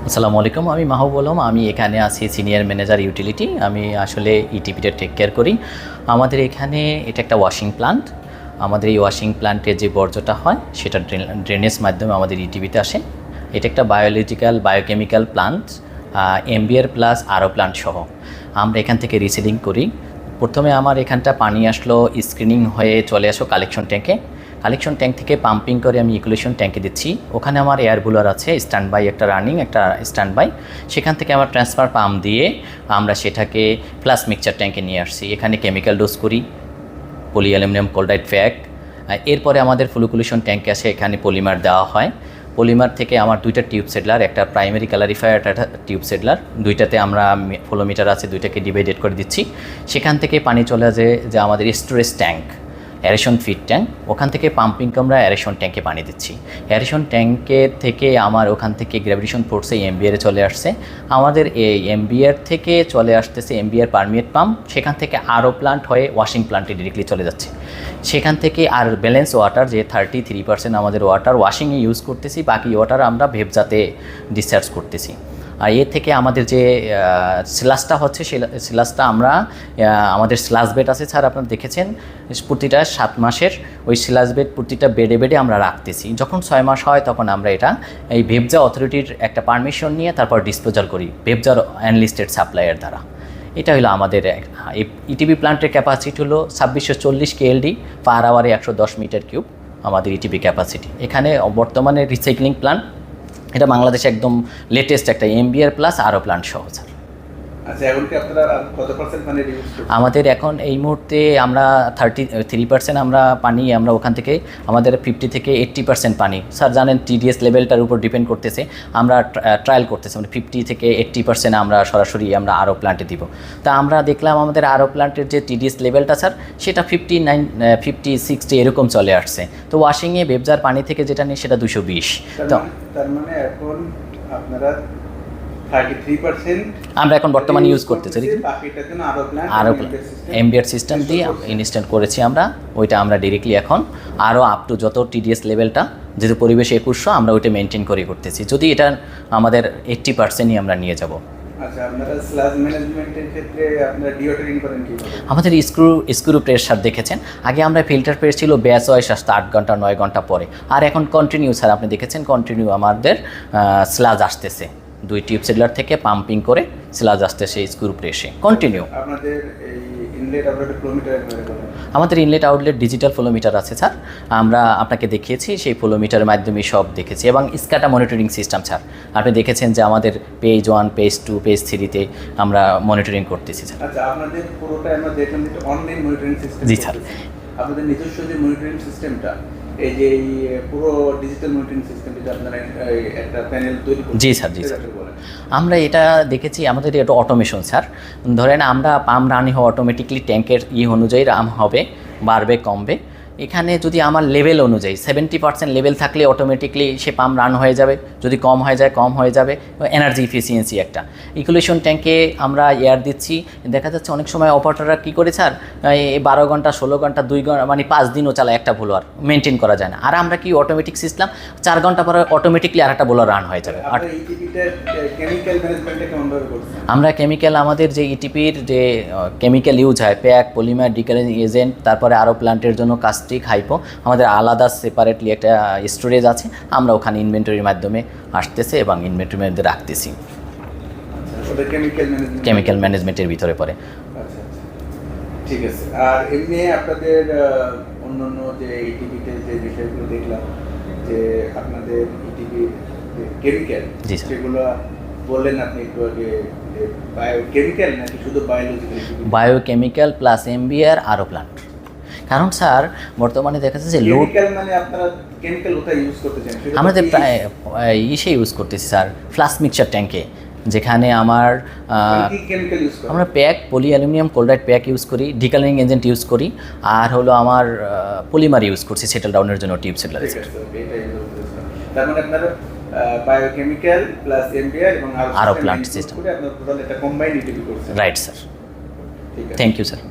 আসসালামু আলাইকুম, আমি মাহবুব আলম। আমি এখানে আছি সিনিয়র ম্যানেজার ইউটিলিটি। আমি আসলে ইটিপিটা টেক কেয়ার করি। আমাদের এখানে এটা একটা ওয়াশিং প্লান্ট। আমাদের এই ওয়াশিং প্লান্টের যে বর্জ্যটা হয় সেটা ড্রেনেজ মাধ্যমে আমাদের ইটিপিতে আসে। এটা একটা বায়োকেমিক্যাল প্লান্ট, এমবিআর প্লাস আরও প্লান্ট সহ আমরা এখান থেকে রিসিলিং করি। প্রথমে আমার এখানটা পানি আসলো, স্ক্রিনিং হয়ে চলে আসো কালেকশন ট্যাঙ্কে। কালেকশন ট্যাঙ্ক থেকে পাম্পিং করে আমি ইকুলেশন ট্যাঙ্কে দিচ্ছি। ওখানে আমার এয়ার বুলার আছে, স্ট্যান্ড বাই একটা রানিং, একটা স্ট্যান্ড বাই। সেখান থেকে আমার ট্রান্সফার পাম্প দিয়ে আমরা সেটাকে প্লাস মিক্সচার ট্যাঙ্কে নিয়ে আসছি। এখানে কেমিক্যাল ডোজ করি, পলি অ্যালুমিনিয়াম ক্লোরাইড ফ্যাক। এরপরে আমাদের ফুলকুলেশন ট্যাঙ্কে আসে, এখানে পলিমার দেওয়া হয়। পলিমার থেকে আমার দুইটা টিউব সেডলার, একটা প্রাইমারি ক্যালারিফায়ার, একটা টিউব সেডলার, দুইটাতে আমরা ফ্লোমিটার আছে, দুইটাকে ডিভাইডেড করে দিচ্ছি। সেখান থেকে পানি চলে আসে যে আমাদের storage tank, aeration feed tank. ওখান থেকে পাম্পিং আমরা অ্যারেশন ট্যাঙ্কে পানি দিচ্ছি। অ্যারেশন ট্যাঙ্কের থেকে আমার ওখান থেকে গ্র্যাভিটেশন ফোর্সে এমবিআরে চলে আসছে। আমাদের এই এমবিআর থেকে চলে আসতেছে এমবিআর পারমিয়েট পাম্প, সেখান থেকে আরও প্লান্ট হয়ে ওয়াশিং প্লান্টে ডিরেক্টলি চলে যাচ্ছে। সেখান থেকে আর ব্যালেন্স ওয়াটার যে 33% আমাদের ওয়াটার ওয়াশিংয়ে ইউজ করতেছি, বাকি ওয়াটার আমরা ভেবজাতে ডিসচার্জ করতেছি। আর এর থেকে আমাদের যে স্লাসটা হচ্ছে, সেই স্লাসটা আমরা আমাদের স্লাস বেড আছে স্যার, আপনারা দেখেছেন প্রতিটা 7 মাসের ওই স্লাস বেড প্রতিটা বেডে আমরা রাখতেছি। যখন 6 মাস হয় তখন আমরা এটা এই ভেবজা অথরিটির একটা পারমিশন নিয়ে তারপর ডিসপোজাল করি ভেবজার অ্যানলিস্টেড সাপ্লাইয়ের দ্বারা। এটা হলো আমাদের ইটিপি প্লান্টের ক্যাপাসিটি হলো 2640 কেএলডি, পার আওয়ারে 110 মিটার কিউব আমাদের ইটিপি ক্যাপাসিটি। এখানে বর্তমানে রিসাইক্লিং প্লান্ট, এটা বাংলাদেশে একদম লেটেস্ট একটা এমবিআর প্লাস আরও প্লান্ট সহ স্যার। আচ্ছা, এখন কি আপনারা কত পার্সেন্ট পানি ইউজ করছেন? আমাদের এখন এই মুহূর্তে আমরা 33% আমরা পানি, আমরা ওখান থেকে আমাদের 50 থেকে 80% পানি। স্যার জানেন টিডিএস লেভেলটার উপর ডিপেন্ড করতেছে, আমরা ট্রায়াল করতেছি, মানে 50 থেকে 80% আমরা সরাসরি আমরা আরও প্লান্টে দিব। তা আমরা দেখলাম আমাদের আরও প্লান্টের যে টিডিএস লেভেলটা স্যার, সেটা 59, 50, 60 এরকম চলে আসছে। তো ওয়াশিংয়ে বেবজার পানি থেকে যেটা নেই সেটা 220। তার মানে এখন আপনারা 33% আমরা এখন বর্তমানে ইউজ করতেছি। আরও এমবিআর সিস্টেম দিয়ে ইনস্ট্যান্ট করেছি আমরা, ওইটা আমরা ডিরেক্টলি এখন আরও আপ টু যত টিডিএস লেভেলটা, যেহেতু পরিবেশে 2100 আমরা ওইটা মেনটেন করতেছি। যদি এটা আমাদের 80%ই আমরা নিয়ে যাব। আচ্ছা, আপনারা স্লাজ ম্যানেজমেন্টের ক্ষেত্রে আপনারা ডিওটারিং করেন কি? আমাদের স্ক্রু প্রেসার দেখেছেন, আগে আমরা ফিল্টার প্রেস ছিল ব্যাচ ওয়াইজ আসতো 8 ঘন্টা 9 ঘন্টা পরে, আর এখন কন্টিনিউ স্যার আপনি দেখেছেন কন্টিনিউ আমাদের স্লাজ আসতেছে। 2 টিউব সেডলার থেকে পাম্পিং করে স্লাজ আসতেছে স্ক্রু প্রেসে কন্টিনিউ। আপনাদের এই ইনলেট আউটলেট ফ্লোমিটার আমাদের ইনলেট আউটলেট ডিজিটাল ফ্লোমিটার আছে স্যার, আমরা আপনাকে দেখিয়েছি, সেই ফ্লোমিটারের মাধ্যমে সব দেখেছি। এবং স্ক্যাটা মনিটরিং সিস্টেম স্যার, আপনি দেখেছেন যে আমাদের পেজ 1, পেজ 2, পেজ 3-তে আমরা মনিটরিং করতেছি স্যার। আচ্ছা, আপনাদের পুরোটা আমরা দেখলাম যে অনলাইন মনিটরিং সিস্টেম। জি স্যার। আপনাদের নিজস্ব যে মনিটরিং সিস্টেমটা, এই যে এই পুরো ডিজিটাল মনিটরিং সিস্টেম, যেটা আপনারা একটা প্যানেল তৈরি করছেন। জি স্যার, জি স্যার। আমরা এটা দেখেছি, আমাদের এটা অটোমেশন স্যার। ধরেন আমরা পাম্প রানি হওয়া অটোমেটিকলি ট্যাঙ্কের অনুযায়ী রাম হবে, বাড়বে কমবে। এখানে যদি আমার লেভেল অনুযায়ী 70% লেভেল থাকলে অটোমেটিকলি সে পাম্প রান হয়ে যাবে, যদি কম হয়ে যাবে। এনার্জি ইফিসিয়েন্সি একটা ইকুলেশন ট্যাঙ্কে আমরা এয়ার দিচ্ছি। দেখা যাচ্ছে অনেক সময় অপারেটররা কী করে স্যার, 12 ঘন্টা 16 ঘন্টা 2 ঘন্টা মানে 5 দিনও চালায় একটা বোলার, মেনটেন করা যায় না। আর আমরা কি অটোমেটিক সিস্টেম, 4 ঘন্টা পরে অটোমেটিকলি আর একটা বোলার রান হয়ে যাবে। আর আমরা কেমিক্যাল, আমাদের যে ইটিপির যে কেমিক্যাল ইউজ হয়, প্যাক, পলিমার, ডিকালিং এজেন্ট, তারপরে আরও প্লান্টের জন্য কাস্টিক, হাইপো, আমাদের আলাদা সেপারেটলি একটা স্টোরেজ আছে। আমরা ওখানে ইনভেন্টরির মাধ্যমে আসতেছে এবং ইনভেন্টরির মধ্যে রাখতেছি। কেমিক্যাল ম্যানেজমেন্টের ভিতরে পড়ে। আচ্ছা, ঠিক আছে। আর এমনি আপনাদের অন্যান্য যে ইটিপিতে যে বিষয়গুলো দেখলাম, যে আপনাদের ইটিপির কেমিক্যাল, সেগুলো বললেন আপনি একটু আগে, যে বায়োকেমিক্যাল নাকি শুধু বায়োলজিক্যাল? বায়োকেমিক্যাল প্লাস এমবিআর আরও প্লান্ট। কারণ স্যার বর্তমানে দেখা যাচ্ছে যে কেমিক্যাল মানে আপনারা কেমিক্যাল কোথায় ইউজ করতেছেন? আমাদের প্রায় ইউজ করতেছি স্যার, ফ্লাস মিক্সচার ট্যাঙ্কে, যেখানে আমরা প্যাক, পলি অ্যালুমিনিয়াম ক্লোরাইড প্যাক ইউজ করি, ডিকালিং এজেন্ট ইউজ করি, আর হলো আমার পলিমার ইউজ করছি সেটেল ডাউনের জন্য টিউব সেটলার। তার মানে আপনারা বায়োকেমিক্যাল প্লাস এমবিআর এবং আরও প্লান্ট সিস্টেম, আপনারা টোটাল এটা কম্বাইন্ড ইটিপি করছেন। Right sir. Thank you sir.